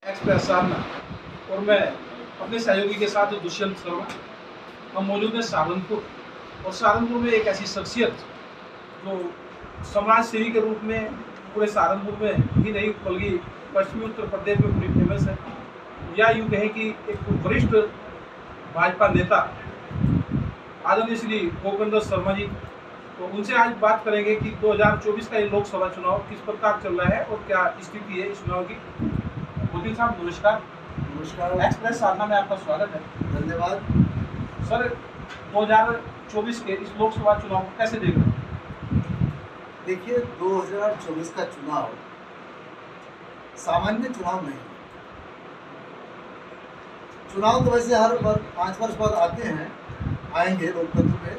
Express साधना और मैं अपने सहयोगी के साथ दुष्यंत शर्मा हम मौजूद हैं सहारनपुर। और सहारनपुर में एक ऐसी शख्सियत जो समाज सेवी के रूप में पूरे सहारनपुर में ही नहीं बल्कि पश्चिमी उत्तर प्रदेश में पूरी फेमस है, या यूँ कहें कि एक वरिष्ठ भाजपा नेता आदरणीय श्री गोविंद शर्मा जी। तो उनसे आज बात करेंगे कि 2024 का ये लोकसभा चुनाव किस प्रकार चल रहा है और क्या स्थिति है इस चुनाव की। गोविंद साहब नमस्कार। नमस्कार। एक्सप्रेस साधना में आपका स्वागत है। धन्यवाद। सर, 2024 के इस लोकसभा चुनाव को कैसे देख रहे हैं? देखिए, 2024 का चुनाव सामान्य चुनाव नहीं। चुनाव तो वैसे हर 5 वर्ष बाद आते हैं, आएंगे लोकतंत्र में,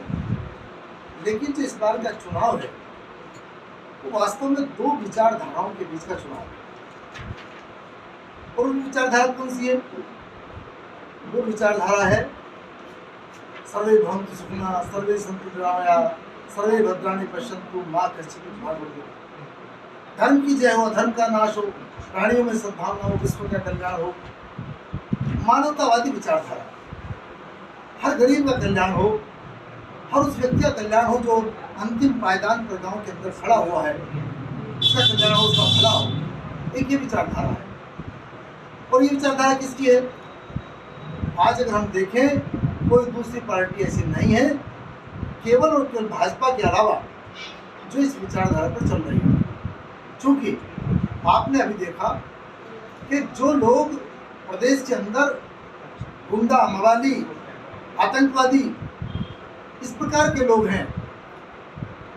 लेकिन जो इस बार का चुनाव है वो वास्तव में दो विचारधाराओं के बीच का चुनाव है। और वो विचारधारा कौन सी है? वो विचारधारा है सर्वे भवन्तु सुखिनः, सर्वे सन्तु निरामयाः, सर्वे भद्राणि पश्यन्तु मा कश्चित् दुःखभाग् भवेत्। धर्म की जय हो, धर्म का नाश हो, प्राणियों में सद्भावना हो, विश्व का कल्याण हो। मानवतावादी विचारधारा, हर गरीब का कल्याण हो, हर उस व्यक्ति का कल्याण हो जो अंतिम पायदान पर गांव के अंदर खड़ा हुआ है, उसका कल्याण हो, उसका भला हो। एक ये विचारधारा है। और ये विचारधारा किसकी है? आज अगर हम देखें, कोई दूसरी पार्टी ऐसी नहीं है केवल और केवल भाजपा के अलावा जो इस विचारधारा पर चल रही है। चूंकि आपने अभी देखा कि जो लोग प्रदेश के अंदर गुंडा, मवाली, आतंकवादी, इस प्रकार के लोग हैं,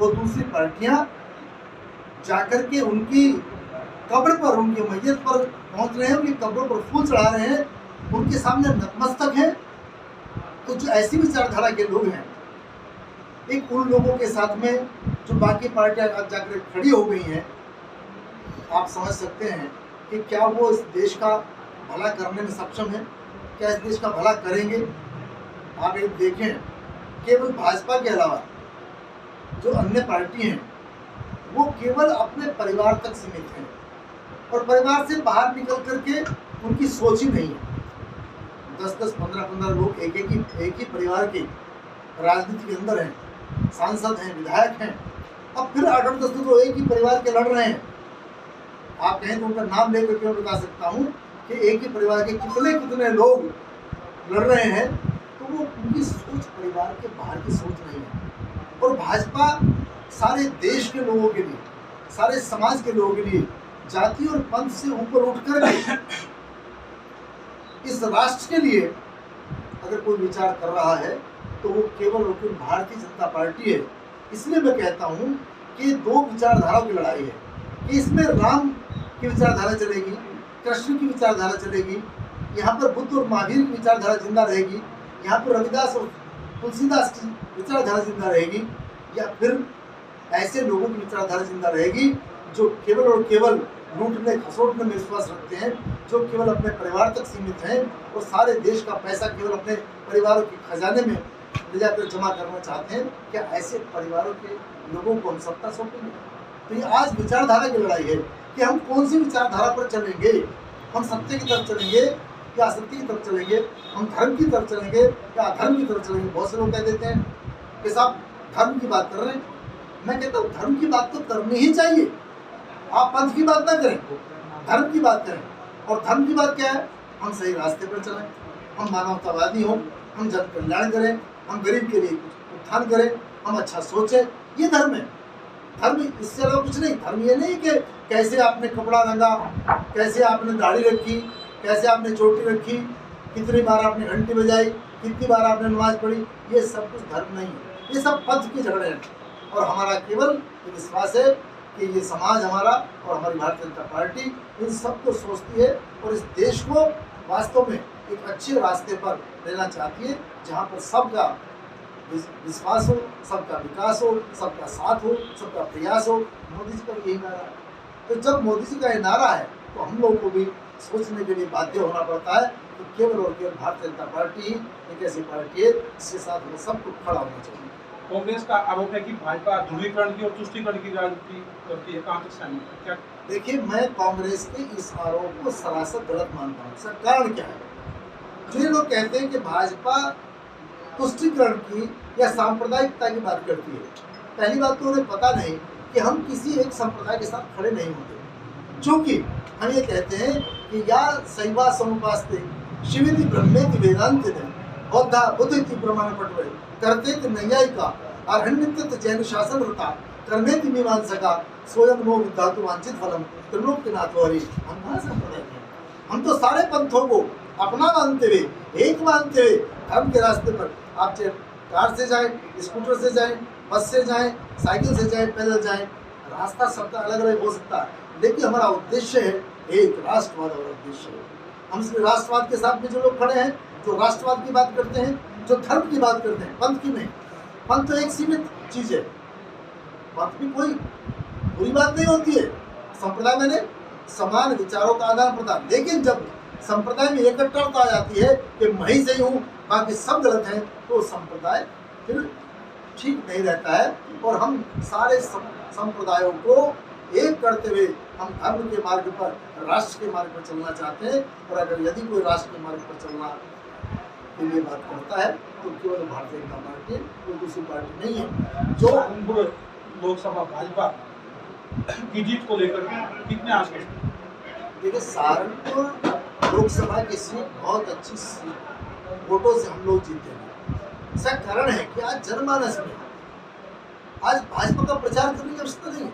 वो दूसरी पार्टियां जाकर के उनकी कब्र पर, उनकी मैयत पर पहुंच रहे हैं, उनकी कब्रों पर फूल चढ़ा रहे हैं, उनके सामने नतमस्तक हैं। तो जो ऐसी विचारधारा के लोग हैं, एक उन लोगों के साथ में जो बाकी पार्टियां आज जाकर खड़ी हो गई हैं, आप समझ सकते हैं कि क्या वो इस देश का भला करने में सक्षम है? क्या इस देश का भला करेंगे? आप एक देखें, केवल भाजपा के अलावा जो अन्य पार्टी हैं वो केवल अपने परिवार तक सीमित हैं और परिवार से बाहर निकल करके उनकी सोच ही नहीं है। 10-10, 15-15 लोग एक ही परिवार के राजनीति के अंदर हैं, सांसद हैं, विधायक हैं। अब फिर 8-10 तो एक ही परिवार के लड़ रहे हैं। आप कहें तो उनका नाम लेकर के मैं बता सकता हूँ कि एक ही परिवार के कितने लोग लड़ रहे हैं। तो वो उनकी सोच परिवार के बाहर की सोच नहीं है। और भाजपा सारे देश के लोगों के लिए, सारे समाज के लोगों के लिए, जाति और पंथ से ऊपर उठकर इस राष्ट्र के लिए अगर कोई विचार कर रहा है तो वो केवल और केवल भारतीय जनता पार्टी है। इसलिए मैं कहता हूँ कि दो विचारधाराओं की लड़ाई है कि इसमें राम की विचारधारा चलेगी, कृष्ण की विचारधारा चलेगी, यहाँ पर बुद्ध और महावीर की विचारधारा जिंदा रहेगी, यहाँ पर रविदास और तुलसीदास की विचारधारा जिंदा रहेगी, या फिर ऐसे लोगों की विचारधारा जिंदा रहेगी जो केवल और केवल लूटने खसोटने में विश्वास रखते हैं, जो केवल अपने परिवार तक सीमित हैं और सारे देश का पैसा केवल अपने परिवारों के खजाने में ले जाकर जमा करना चाहते हैं। क्या ऐसे परिवारों के लोगों को हम सत्ता सौंपेंगे? तो ये आज विचारधारा की लड़ाई है कि हम कौन सी विचारधारा पर चलेंगे। हम सत्य की तरफ चलेंगे या असत्य की तरफ चलेंगे? हम धर्म की तरफ चलेंगे या अधर्म की तरफ चलेंगे? बहुत से लोग कह देते हैं कि साहब धर्म की बात कर रहे हैं। मैं कहता हूँ धर्म की बात तो करनी ही चाहिए। आप पंथ की बात ना करें, धर्म की बात करें। और धर्म की बात क्या है? हम सही रास्ते पर चलें, हम मानवतावादी हों, हम जन कल्याण करें, हम गरीब के लिए कुछ उत्थान करें, हम अच्छा सोचें। ये धर्म है। धर्म इससे अलावा कुछ नहीं। धर्म ये नहीं कि कैसे आपने कपड़ा रंगा, कैसे आपने दाढ़ी रखी, कैसे आपने चोटी रखी, कितनी बार आपने घंटी बजाई, कितनी बार आपने नमाज पढ़ी। ये सब कुछ धर्म नहीं है। ये सब पंथ के झगड़े हैं। और हमारा केवल विश्वास है कि ये समाज हमारा और हमारी भारतीय जनता पार्टी इन सबको सोचती है और इस देश को वास्तव में एक अच्छे रास्ते पर लेना चाहती है, जहाँ पर सबका विश्वास हो, सबका विकास हो, सबका साथ हो, सबका प्रयास हो। मोदी जी का भी यही नारा है। तो जब मोदी जी का ये नारा है तो हम लोग को भी सोचने के लिए बाध्य होना पड़ता है कि केवल और केवल भारतीय जनता पार्टी ही एक ऐसी पार्टी है जिसके साथ हमें सबको खड़ा होना चाहिए। कांग्रेस का आरोप है कि भाजपा ध्रुवीकरण की और तुष्टीकरण की राजनीति करती है। कहाँ तक सहमत है? क्या देखिए, मैं कांग्रेस के इस आरोप को सरासर गलत मानता हूँ। सर, कारण क्या है? जो ये लोग कहते हैं कि भाजपा तुष्टीकरण की या सांप्रदायिकता की बात करती है, पहली बात तो उन्हें पता नहीं कि हम किसी एक संप्रदाय के साथ खड़े नहीं होते। चूंकि हम ये कहते हैं कि या शैवा समुपास्ते शिवेति ब्रह्मेति वेदांत ने बौद्धा बुद्धिति प्रमाण पटवे करते नैयायिका अर्हण्यत जैन शासन होता कर्मेति मीमांसका स्वयं नो विद्यातु वांछित फलम त्रिलोक के नाथ हरि। हम कहाँ संप्रदाय हैं? हम तो सारे पंथों को अपना मानते हुए, एक मानते हुए धर्म के रास्ते पर, आप चाहे कार से जाएं, स्कूटर से जाएं, बस से जाएं, साइकिल से जाएं, पैदल जाएं, रास्ता सबका अलग अलग हो सकता है, लेकिन हमारा उद्देश्य है एक, राष्ट्रवाद हमारा उद्देश्य है। हम इसलिए राष्ट्रवाद के साथ में जो लोग खड़े हैं, जो राष्ट्रवाद की बात करते हैं, जो धर्म की बात करते हैं, पंथ की नहीं। पंथ तो एक सीमित चीज है, पंथ भी कोई बुरी बात नहीं होती है। संप्रदाय मैंने समान विचारों का आदान प्रदान, लेकिन जब संप्रदाय में एकत्रता आ जाती है कि मैं ही सही हूँ बाकी सब गलत हैं, तो संप्रदाय फिर ठीक नहीं रहता है। और हम सारे संप्रदायों को एक करते हुए हम धर्म के मार्ग पर, राष्ट्र के मार्ग पर चलना चाहते हैं। और अगर यदि कोई राष्ट्र के मार्ग पर चलना के लिए बात करता है तो केवल भारतीय जनता पार्टी, कोई दूसरी पार्टी नहीं है। जो सहारनपुर लोकसभा भाजपा की जीत को लेकर कितने आश्वस्त हैं? देखिए, सहारनपुर लोकसभा की सीट बहुत अच्छी सीट वोटों से हम लोग जीते हैं। इसका कारण है कि आज जनमानस में आज भाजपा का प्रचार करने की आवश्यकता नहीं है।